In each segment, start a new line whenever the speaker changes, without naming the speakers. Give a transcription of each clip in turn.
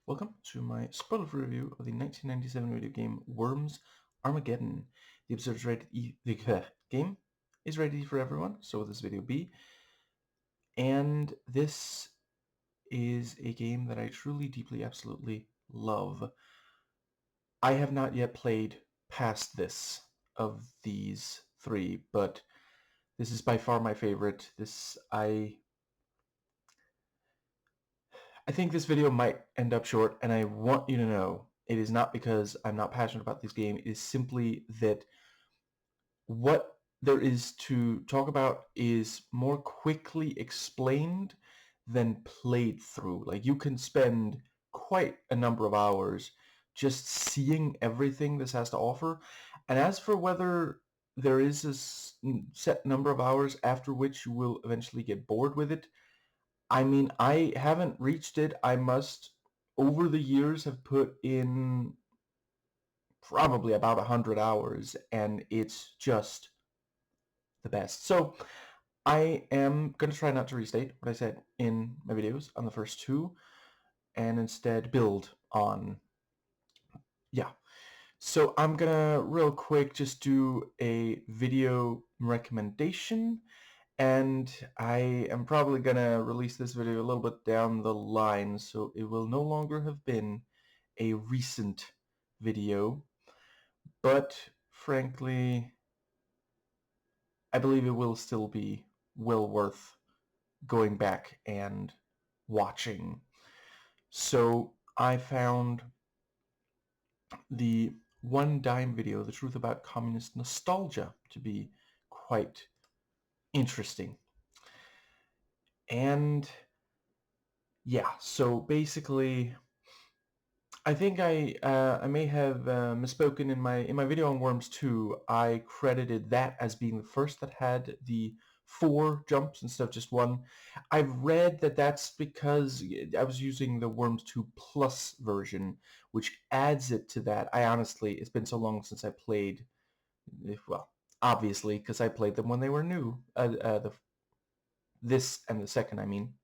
Welcome to my spoiler-free review of the 1997 video game Worms Armageddon. The episode is rated the game is rated for everyone, so will this video be. And this is a game that I truly, deeply, absolutely love. I have not yet played past this of these three, but this is by far my favorite. I think this video might end up short, and I want you to know it is not because I'm not passionate about this game. It is simply that what there is to talk about is more quickly explained than played through. Like, you can spend quite a number of hours just seeing everything this has to offer. And as for whether there is a set number of hours after which you will eventually get bored with it, I mean, I haven't reached it. I must, over the years, have put in probably about 100 hours, and it's just the best. So I am going to try not to restate what I said in my videos on the first two, and instead build on, yeah. So I'm going to real quick just do a video recommendation, and I am probably going to release this video a little bit down the line, so it will no longer have been a recent video, but frankly, I believe it will still be well worth going back and watching. So I found the One Dime video, The Truth About Communist Nostalgia, to be quite interesting. And yeah, so basically, I think I may have misspoken in my video on Worms 2. I credited that as being the first that had the 4 jumps instead of just 1. I've read that that's because I was using the Worms 2 Plus version, which adds it to that. I honestly, it's been so long since I played, well, obviously, because I played them when they were new. This and the second, I mean.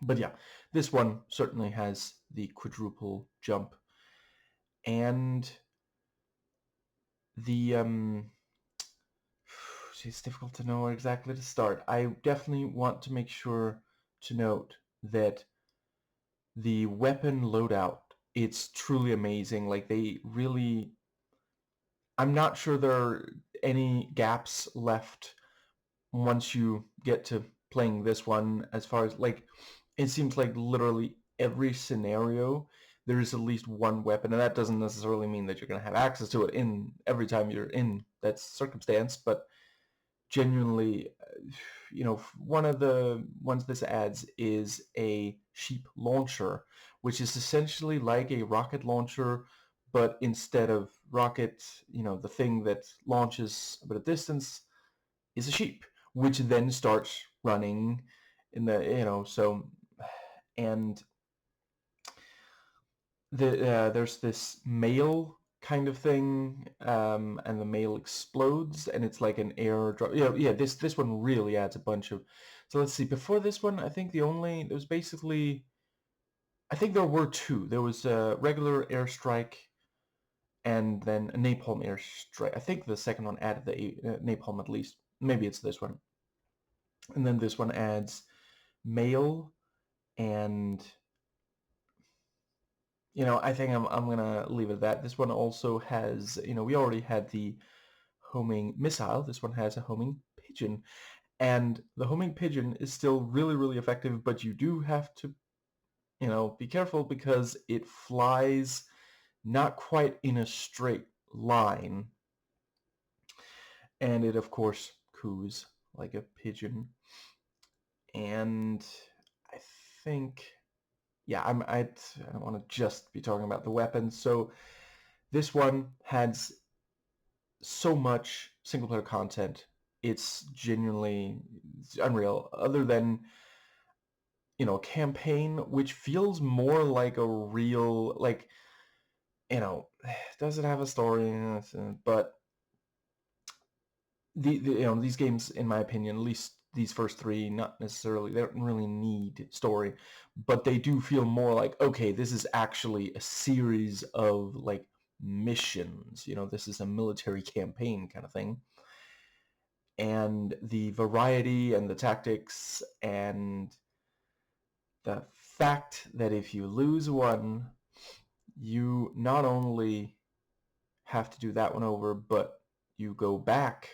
But yeah, this one certainly has the quadruple jump. And the it's difficult to know where exactly to start. I definitely want to make sure to note that the weapon loadout, it's truly amazing. Like, they really, I'm not sure there are any gaps left once you get to playing this one. As far as, like, it seems like literally every scenario there is at least one weapon, and that doesn't necessarily mean that you're going to have access to it in every time you're in that circumstance, but genuinely, one of the ones this adds is a sheep launcher, which is essentially like a rocket launcher, but instead of rocket, the thing that launches a bit of distance is a sheep, which then starts running in the, so, and there's this mail kind of thing, and the mail explodes, and it's like an air drop. Yeah. This one really adds a bunch of. So let's see. Before this one, I think there was basically. I think there were 2. There was a regular airstrike, and then a napalm airstrike. I think the second one added the napalm at least. Maybe it's this one, and then this one adds mail and. I think I'm gonna leave it at that. This one also has, we already had the homing missile. This one has a homing pigeon, and the homing pigeon is still really, really effective. But you do have to, be careful because it flies not quite in a straight line, and it of course coos like a pigeon. And I think, yeah, I don't want to just be talking about the weapons. So this one has so much single player content. It's genuinely unreal. Other than, a campaign which feels more like a real, like, does it have a story? But these games, in my opinion, at least these first three, not necessarily, they don't really need story, but they do feel more like, okay, this is actually a series of like missions. You know, this is a military campaign kind of thing. And the variety and the tactics and the fact that if you lose one, you not only have to do that one over, but you go back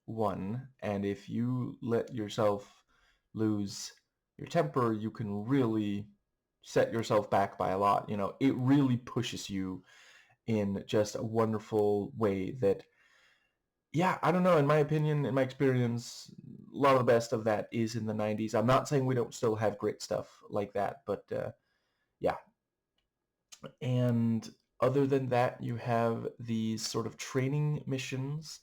one, and if you let yourself lose your temper, you can really set yourself back by a lot. You know, it really pushes you in just a wonderful way that, yeah, I don't know, in my opinion, in my experience, a lot of the best of that is in the 90s. I'm not saying we don't still have great stuff like that, but yeah. And other than that, you have these sort of training missions.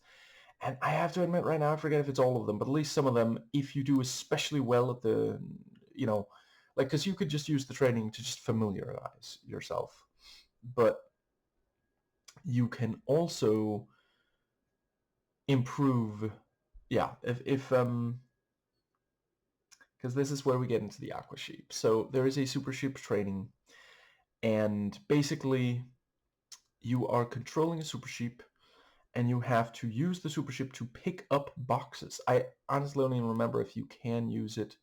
And I have to admit right now, I forget if it's all of them, but at least some of them, if you do especially well at the, you know, like, because you could just use the training to just familiarize yourself. But you can also improve, yeah, if because this is where we get into the aqua sheep. So there is a super sheep training, and basically you are controlling a super sheep, and you have to use the super sheep to pick up boxes. I honestly don't even remember if you can use it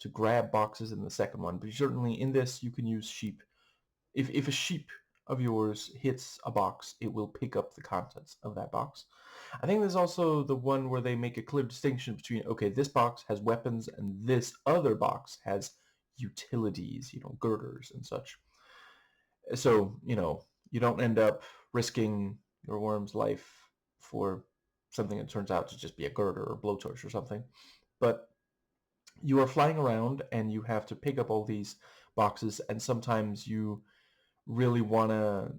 to grab boxes in the second one, but certainly in this you can use sheep. If a sheep of yours hits a box, it will pick up the contents of that box. I think there's also the one where they make a clear distinction between, okay, this box has weapons and this other box has utilities, you know, girders and such. So, you know, you don't end up risking your worm's life for something that turns out to just be a girder or blowtorch or something. But you are flying around and you have to pick up all these boxes, and sometimes you really want to,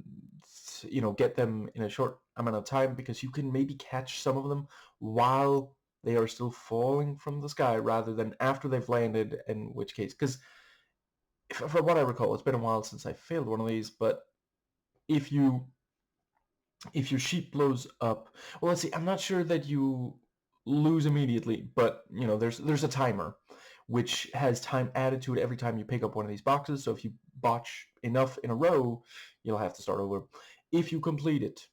you know, get them in a short amount of time because you can maybe catch some of them while they are still falling from the sky rather than after they've landed, in which case, because from what I recall, it's been a while since I failed one of these, but if you if your sheep blows up, well, let's see, I'm not sure that you lose immediately, but you know, there's a timer which has time added to it every time you pick up one of these boxes. So if you botch enough in a row, you'll have to start over. If you complete it,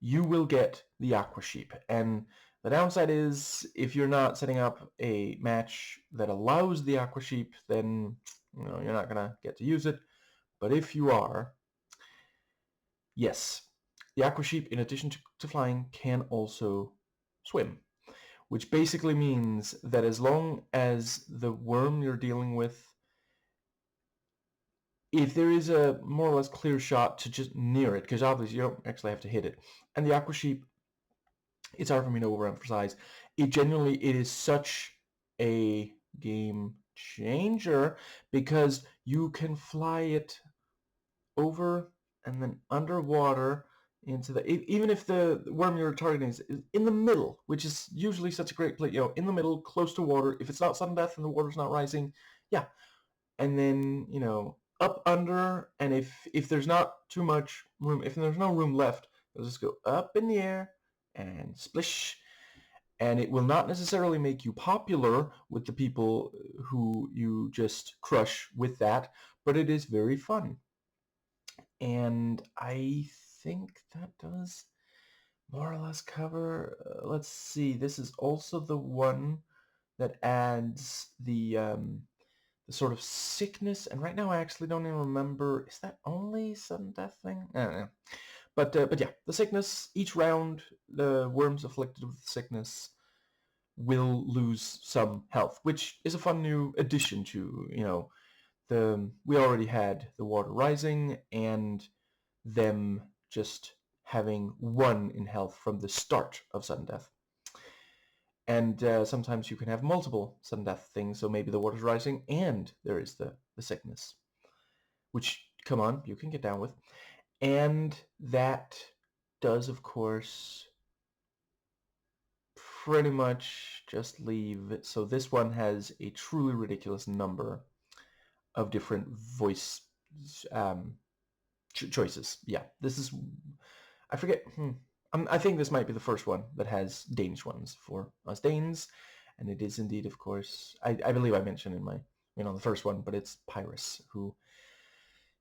you will get the aqua sheep. And the downside is if you're not setting up a match that allows the aqua sheep, then you know, you're not gonna get to use it. But if you are, yes, the aqua sheep, in addition to flying, can also swim, which basically means that as long as the worm you're dealing with, if there is a more or less clear shot to just near it, because obviously you don't actually have to hit it, and the aqua sheep, it's hard for me to overemphasize, it is such a game changer because you can fly it over and then underwater into the, even if the worm you're targeting is in the middle, which is usually such a great place, you know, in the middle, close to water. If it's not sudden death and the water's not rising, yeah. And then, you know, up under, and if there's not too much room, if there's no room left, it'll just go up in the air and splish. And it will not necessarily make you popular with the people who you just crush with that, but it is very fun. And I think that does more or less cover, let's see, this is also the one that adds the sort of sickness, and right now I actually don't even remember, is that only sudden death thing? I don't know. But yeah, the sickness, each round, the worms afflicted with sickness will lose some health, which is a fun new addition to, you know, we already had the water rising and them just having one in health from the start of sudden death. And sometimes you can have multiple sudden death things, so maybe the water's rising and there is the sickness, which, come on, you can get down with. And that does, of course, pretty much just leave. So this one has a truly ridiculous number of different voice choices. Yeah, this is, I forget. I think this might be the first one that has Danish ones for us Danes. And it is indeed, of course, I believe I mentioned in my, the first one, but it's Pyrus, who,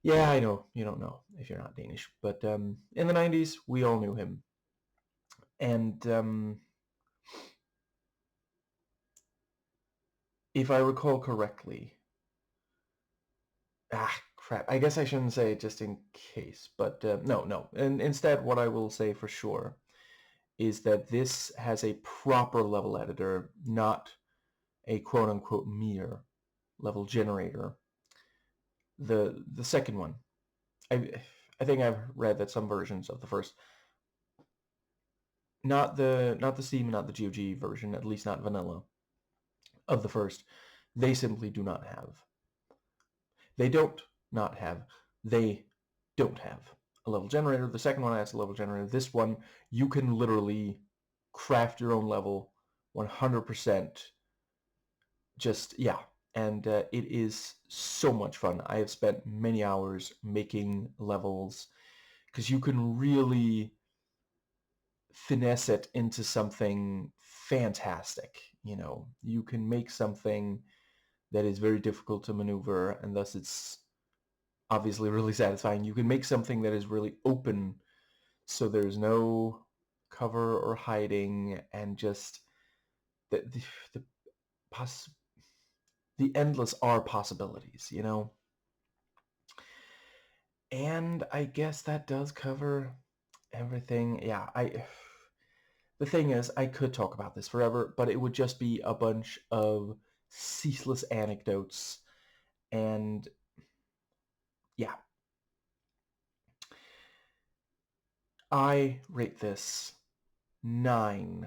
yeah, I know, you don't know if you're not Danish, but in the 90s, we all knew him. And if I recall correctly, crap, I guess I shouldn't say it just in case, but no. And instead, what I will say for sure is that this has a proper level editor, not a quote-unquote mere level generator. The second one, I think I've read that some versions of the first, not the Steam, not the GOG version, at least not vanilla, of the first, they simply do not have. They don't not have. They don't have a level generator. The second one has a level generator. This one, you can literally craft your own level 100%. Just, yeah. And it is so much fun. I have spent many hours making levels because you can really finesse it into something fantastic. You can make something that is very difficult to maneuver, and thus it's obviously really satisfying. You can make something that is really open, so there's no cover or hiding, and just the poss the endless are possibilities. And I guess that does cover everything. Yeah, the thing is, I could talk about this forever, but it would just be a bunch of ceaseless anecdotes, and yeah, I rate this 9